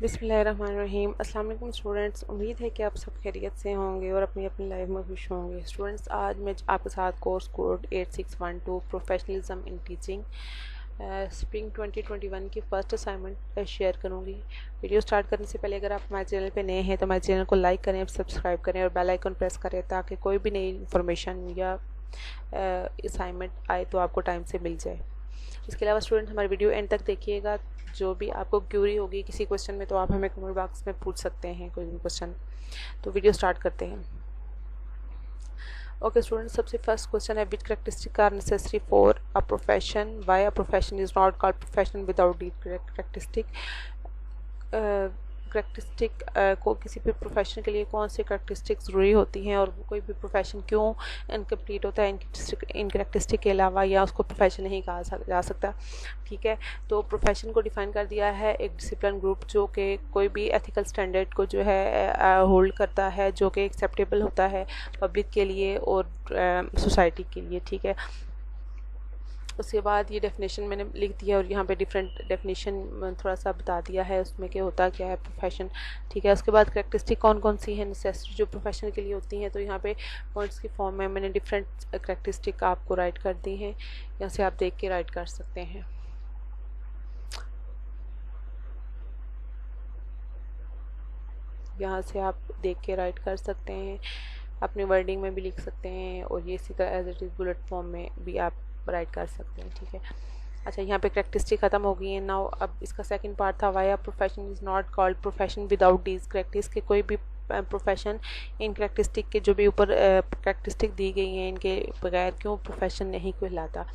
बिस्मिल्लाहिर्रहमानिर्रहीम। अस्सलाम वालेकुम स्टूडेंट्स, उम्मीद है कि आप सब खैरियत से होंगे और अपनी अपनी लाइफ में खुश होंगे। स्टूडेंट्स, आज मैं आपके साथ course code 8612 professionalism in teaching spring 2021 की फ़र्स्ट असाइनमेंट शेयर करूंगी। वीडियो स्टार्ट करने से पहले अगर आप हमारे चैनल पे नए हैं तो हमारे चैनल को लाइक करें, सब्सक्राइब करें और बेल आइकन प्रेस करें ताकि कोई भी नई इन्फॉर्मेशन या असाइनमेंट आए तो आपको टाइम से मिल जाए। इसके अलावा स्टूडेंट हमारी वीडियो एंड तक देखिएगा। जो भी आपको क्यूरी होगी किसी क्वेश्चन में तो आप हमें कमेंट बॉक्स में पूछ सकते हैं कोई भी क्वेश्चन। तो वीडियो स्टार्ट करते हैं। ओके स्टूडेंट, सबसे फर्स्ट क्वेश्चन है which characteristic are necessary for a profession, why a profession is not called profession without the characteristic. Characteristic को किसी भी प्रोफेशन के लिए कौन सी करेक्टरिस्टिक ज़रूरी होती हैं और कोई भी प्रोफेशन क्यों इनकम्प्लीट होता है इन करेक्टरिस्टिक के अलावा, या उसको प्रोफेशन नहीं कहा जा सकता। ठीक है, तो प्रोफेशन को डिफ़ाइन कर दिया है एक डिसिप्लिन ग्रुप जो कि कोई भी एथिकल स्टैंडर्ड को जो है होल्ड करता है, जो कि एक्सेप्टेबल होता है पब्लिक के लिए और सोसाइटी के लिए। ठीक है, उसके बाद ये डेफिनेशन मैंने लिख दिया और यहाँ पे डिफरेंट डेफिनेशन थोड़ा सा बता दिया है उसमें कि होता क्या है प्रोफेशन। ठीक है, उसके बाद करेक्टरिस्टिक कौन कौन सी है नेसेसरी जो प्रोफेशन के लिए होती हैं, तो यहाँ पे पॉइंट्स की फॉर्म में मैंने डिफरेंट करेक्टरिस्टिक आपको राइट कर दी हैं। यहाँ से आप देख के राइट कर सकते हैं। यहाँ से आप देख के राइट कर सकते हैं, अपनी वर्डिंग में भी लिख सकते हैं और ये इसी तरह as it is bullet form में भी आप राइट कर सकते हैं। ठीक है, अच्छा यहाँ पे करेक्टरिस्टिक ख़त्म हो गई है। नाउ अब इसका सेकंड पार्ट था why a profession is not called profession without these characteristic, के कोई भी प्रोफेशन इन करेक्टरिस्टिक के जो भी ऊपर करेक्टरिस्टिक दी गई हैं इनके बगैर क्यों प्रोफेशन नहीं कहलाता।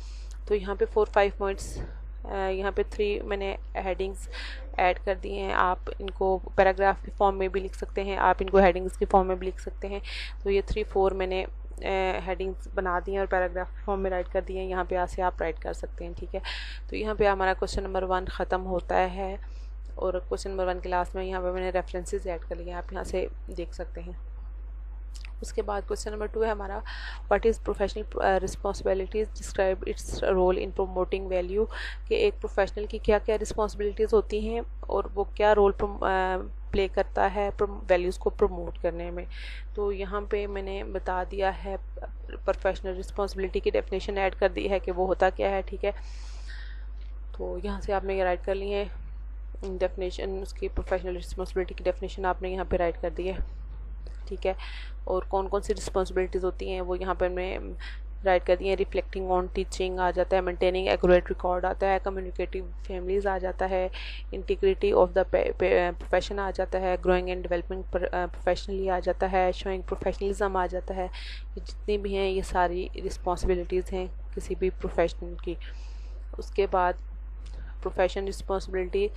तो यहाँ पे 4-5 पॉइंट्स, यहाँ पे 3 मैंने हेडिंग्स ऐड कर दिए हैं। आप इनको पैराग्राफ की फॉर्म में भी लिख सकते हैं, आप इनको हेडिंग्स की फॉर्म में भी लिख सकते हैं। तो ये 3-4 मैंने हेडिंग्स बना दिए और पैराग्राफ फॉर्म में राइट कर दिए हैं। यहाँ पे यहाँ से आप राइट कर सकते हैं। ठीक है, तो यहाँ पे हमारा क्वेश्चन नंबर 1 ख़त्म होता है और क्वेश्चन नंबर 1 के लास्ट में यहाँ पे मैंने रेफरेंसेस ऐड कर लिए, आप यहाँ से देख सकते हैं। उसके बाद क्वेश्चन नंबर 2 है हमारा what is professional responsibilities describe its role in promoting value, कि एक प्रोफेशनल की क्या क्या रिस्पॉन्सिबिलिटीज़ होती हैं और वो क्या रोल प्ले करता है वैल्यूज़ को प्रमोट करने में। तो यहाँ पे मैंने बता दिया है, प्रोफेशनल रिस्पॉन्सिबिलिटी की डेफिनेशन ऐड कर दी है कि वो होता क्या है। ठीक है, तो यहाँ से आपने ये राइट कर ली है डेफिनेशन, उसकी प्रोफेशनल रिस्पॉन्सिबिलिटी की डेफिनेशन आपने यहाँ पे राइट कर दी है। ठीक है, और कौन कौन सी रिस्पॉन्सिबिलिटीज़ होती हैं वो यहाँ पर मैं राइट कर दी है। रिफ्लेक्टिंग ऑन टीचिंग आ जाता है, मेंटेनिंग एक्यूरेट रिकॉर्ड आता है, कम्युनिकेटिव फैमिलीज़ आ जाता है, इंटीग्रिटी ऑफ द प्रोफेशन आ जाता है, ग्रोइंग एंड डेवलपिंग प्रोफेशनली आ जाता है, शोइंग प्रोफेशनलिज्म आ जाता है। ये जितनी भी हैं ये सारी रिस्पॉन्सिबिलिटीज़ हैं किसी भी प्रोफेशनल की। उसके बाद profession responsibility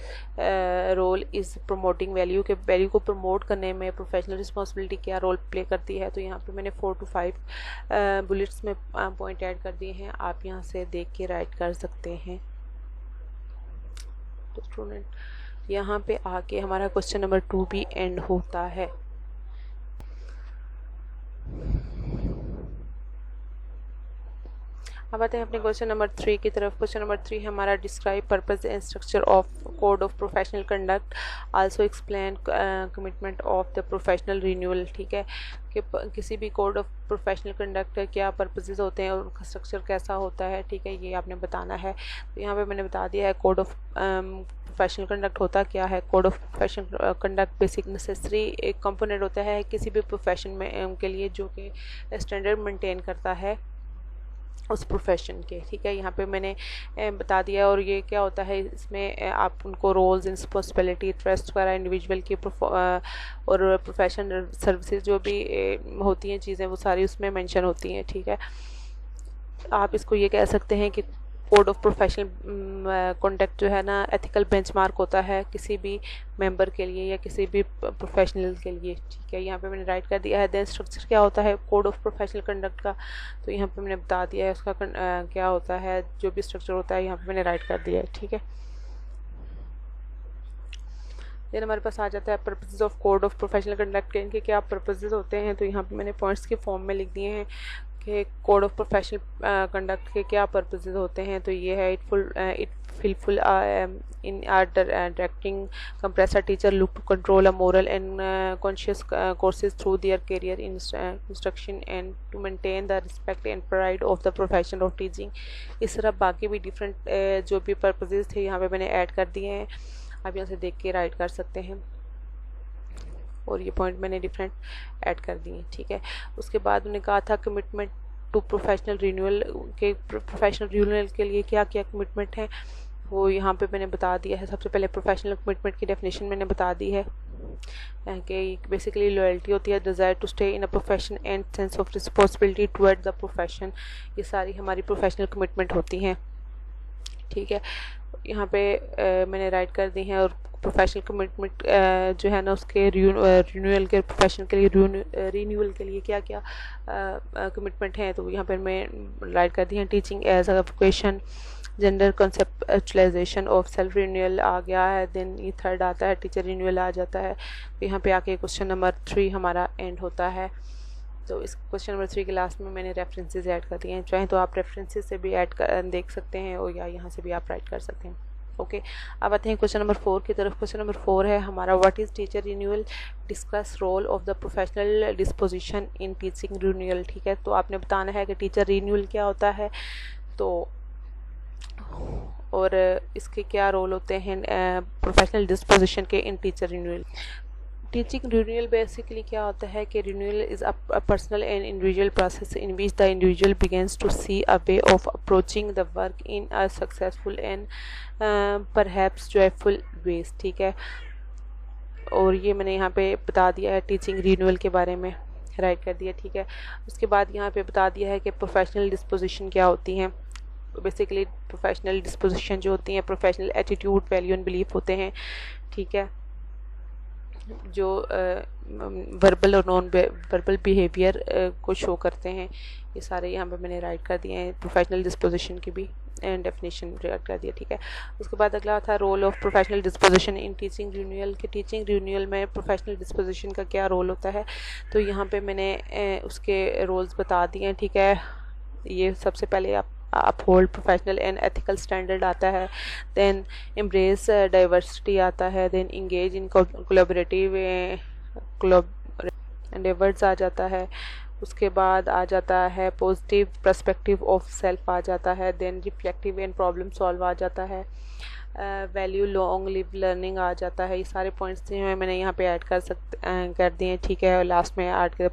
role is promoting value, के वैल्यू को प्रमोट करने में प्रोफेशनल रिस्पॉन्सिबिलिटी क्या रोल प्ले करती है। तो यहाँ पे मैंने 4-5 बुलेट्स में पॉइंट ऐड कर दिए हैं, आप यहाँ से देख के राइट कर सकते हैं। तो स्टूडेंट यहाँ पे आके हमारा क्वेश्चन नंबर 2 भी एंड होता है। अब आते हैं अपने क्वेश्चन नंबर 3 की तरफ। क्वेश्चन नंबर 3 हमारा describe purpose and structure of code of professional conduct, also explain commitment of the professional renewal. ठीक है, कि किसी भी कोड ऑफ प्रोफेशनल कंडक्ट का क्या पर्पसेस होते हैं और उनका स्ट्रक्चर कैसा होता है। ठीक है, ये आपने बताना है। तो यहाँ पे मैंने बता दिया है कोड ऑफ प्रोफेशनल कंडक्ट होता क्या है। Code of professional conduct basic necessary एक कंपोनेंट होता है किसी भी प्रोफेशन में के लिए जो कि स्टैंडर्ड मेंटेन करता है उस प्रोफेशन के। ठीक है, यहाँ पे मैंने बता दिया। और ये क्या होता है, इसमें आप उनको रोल्स रिस्पॉन्सिबिलिटी ट्रस्ट वगैरह इंडिविजुअल की और प्रोफेशनल सर्विसेज जो भी होती हैं चीज़ें वो सारी उसमें मेंशन होती हैं। ठीक है, आप इसको ये कह सकते हैं कि कोड ऑफ प्रोफेशनल कंडक्ट जो है ना एथिकल बेंचमार्क होता है किसी भी मेंबर के लिए या किसी भी प्रोफेशनल के लिए। ठीक है, यहाँ पे मैंने राइट कर दिया है। देन स्ट्रक्चर क्या होता है कोड ऑफ प्रोफेशनल कंडक्ट का, तो यहाँ पे मैंने बता दिया है उसका क्या होता है, जो भी स्ट्रक्चर होता है यहाँ पे मैंने राइट कर दिया है। ठीक है, देन हमारे पास आ जाता है purposes of code of professional conduct के, इनके क्या पर्पसेस होते हैं। तो यहाँ पे मैंने पॉइंट्स के फॉर्म में लिख दिए हैं कि कोड ऑफ प्रोफेशनल कंडक्ट के क्या पर्पसेस होते हैं। तो ये है it helpful in directing compressor teacher look to control a moral and conscious courses through their career instruction and to maintain the respect and pride of the profession of teaching। इस तरह बाकी भी different जो भी purposes थे यहाँ पे मैंने ऐड कर दिए हैं, आप यहाँ से देख के राइट कर सकते हैं, और ये पॉइंट मैंने डिफरेंट ऐड कर दिए। ठीक है, उसके बाद उन्होंने कहा था कमिटमेंट टू प्रोफेशनल रिन्यूअल के लिए क्या क्या कमिटमेंट हैं वो यहाँ पे मैंने बता दिया है। सबसे पहले प्रोफेशनल कमिटमेंट की डेफिनेशन मैंने बता दी है कि बेसिकली लॉयल्टी होती है, desire to stay in a profession and sense of responsibility toward the profession, ये सारी हमारी प्रोफेशनल कमिटमेंट होती हैं। ठीक है, यहाँ पे मैंने राइट कर दी हैं। और प्रोफेशनल कमिटमेंट जो है ना उसके रिन्यूअल के प्रोफेशन के लिए रिन्यूअल के लिए क्या क्या कमिटमेंट हैं तो यहाँ पर मैं राइट कर दी हैं। Teaching as a vocation, gender conceptualization of self renewal आ गया है, देन ये थर्ड आता है टीचर रिन्यूअल आ जाता है। यहाँ पे आके क्वेश्चन नंबर 3 हमारा एंड होता है। तो इस क्वेश्चन नंबर 3 के लास्ट में मैंने रेफरेंसेस ऐड कर दिए हैं, चाहे तो आप रेफरेंसेस से भी ऐड कर देख सकते हैं और या यहाँ से भी आप राइट कर सकते हैं। ओके, अब आते हैं क्वेश्चन नंबर 4 की तरफ। क्वेश्चन नंबर 4 है हमारा what is teacher renewal, discuss role of the professional disposition in teaching renewal. ठीक है, तो आपने बताना है कि टीचर रिन्यूअल क्या होता है तो और इसके क्या रोल होते हैं प्रोफेशनल डिस्पोजिशन के in teacher renewal. Teaching renewal basically क्या होता है कि renewal is a personal and individual process in which the individual begins to see a way of approaching the work in a successful and perhaps joyful ways. ठीक है, और ये मैंने यहाँ पे बता दिया है टीचिंग रिन्यूअल के बारे में, राइट कर दिया। ठीक है, उसके बाद यहाँ पे बता दिया है कि प्रोफेशनल डिस्पोजिशन क्या होती हैं। बेसिकली प्रोफेशनल डिस्पोजिशन जो होती हैं professional attitude, value and belief होते हैं। ठीक है, जो वर्बल और नॉन वर्बल बिहेवियर को शो करते हैं, ये सारे यहाँ पे मैंने राइट कर दिए हैं। प्रोफेशनल डिस्पोजिशन की भी एंड डेफिनेशन राइट कर दिया। ठीक है, उसके बाद अगला था role of professional disposition in teaching renewal के टीचिंग रिन्यूअल में प्रोफेशनल डिस्पोजिशन का क्या रोल होता है तो यहाँ पे मैंने उसके रोल्स बता दिए हैं। ठीक है, ये सबसे पहले आप uphold professional and ethical standard आता है, देन एम्ब्रेस डाइवर्सिटी आता है, then engage in collaborative endeavours आ जाता है, उसके बाद आ जाता है पॉजिटिव पर्सपेक्टिव ऑफ सेल्फ आ जाता है, then reflective and problem solve आ जाता है, वैल्यू लॉन्ग लिव लर्निंग आ जाता है। ये सारे पॉइंट्स जो हैं मैंने यहाँ पे ऐड कर दिए हैं। ठीक है, और लास्ट में ऐड कर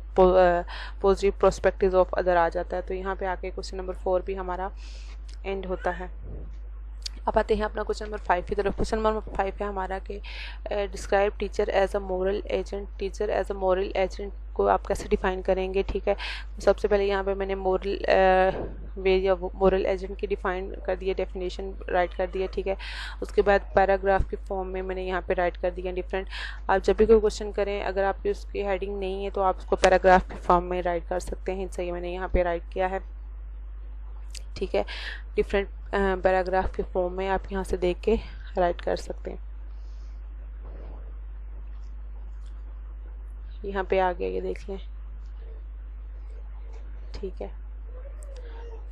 पॉजिटिव प्रोस्पेक्टिव ऑफ अदर आ जाता है। तो यहाँ पे आके क्वेश्चन नंबर 4 भी हमारा एंड होता है। अब आते हैं अपना क्वेश्चन नंबर 5 की तरफ। क्वेश्चन नंबर 5 है हमारा कि describe teacher as a moral agent. Teacher as a moral agent को आप कैसे डिफ़ाइन करेंगे। ठीक है, सबसे पहले यहाँ पे मैंने मोरल वे या मोरल एजेंट की डिफ़ाइन कर दिया, डेफिनेशन राइट कर दिया। ठीक है, उसके बाद पैराग्राफ के फॉर्म में मैंने यहाँ पे राइट कर दिया डिफरेंट। आप जब भी कोई क्वेश्चन करें अगर आपकी उसकी हेडिंग नहीं है तो आप उसको पैराग्राफ के फॉर्म में राइट कर सकते हैं। सही मैंने यहाँ पे राइट किया है। ठीक है, डिफरेंट पैराग्राफ के फॉर्म में आप यहाँ से देख के राइट कर सकते हैं। यहाँ पे आ गया, ये देख लें। ठीक है,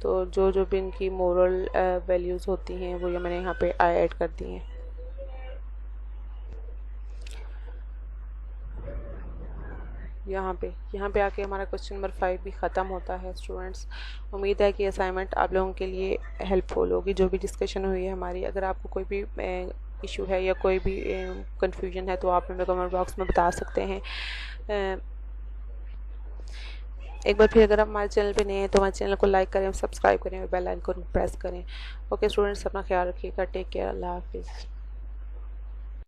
तो जो भी इनकी मोरल वैल्यूज़ होती हैं वो ये मैंने यहाँ पे ऐड कर दी हैं। यहाँ पे आके हमारा क्वेश्चन नंबर 5 भी ख़त्म होता है। स्टूडेंट्स, उम्मीद है कि असाइनमेंट आप लोगों के लिए हेल्पफुल होगी। जो भी डिस्कशन हुई है हमारी, अगर आपको कोई भी इशू है या कोई भी कंफ्यूजन है तो आप हमें कमेंट बॉक्स में बता सकते हैं। एक बार फिर अगर आप हमारे चैनल पे नए हैं तो हमारे चैनल को लाइक करें, सब्सक्राइब करें और बेल आइकन को प्रेस करें। ओके स्टूडेंट्स, अपना ख्याल रखिएगा। टेक केयर, अल्लाह हाफिज़।